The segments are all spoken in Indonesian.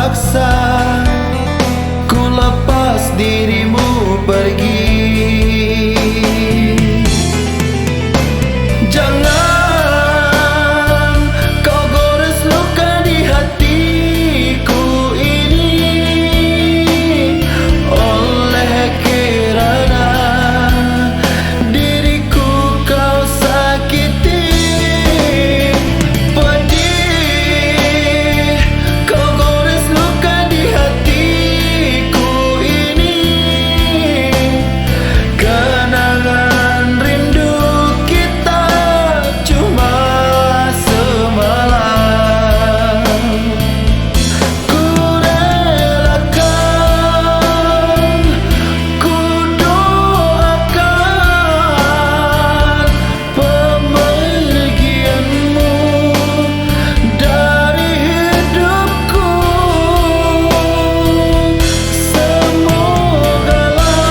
terpaksa ku lepas dirimu pergi. Jangan kau gores luka di hatiku ini, oleh kirana diriku kau sakiti. Pedih kau gores luka di hatiku ini, kenangan rindu kita cuma semalam. Ku relakan, ku doakan pemergianmu dari hidupku. Semogalah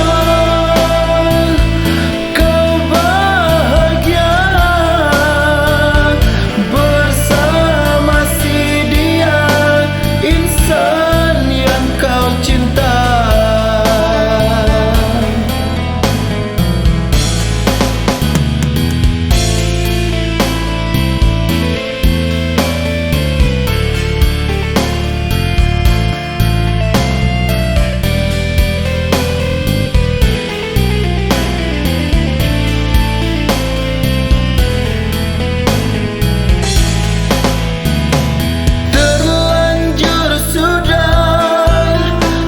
kau bahagia bersama si dia, insan yang kau cinta. Terlanjur sudah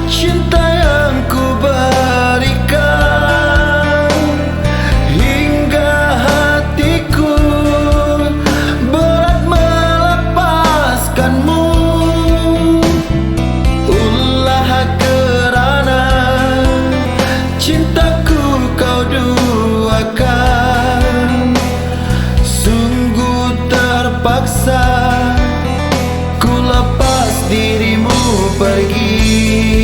cinta yang ku berikan, hingga hatiku berat melepaskanmu. Ulah kerana cintaku kau duakan, sungguh terpaksa ku lepas dirimu pergi.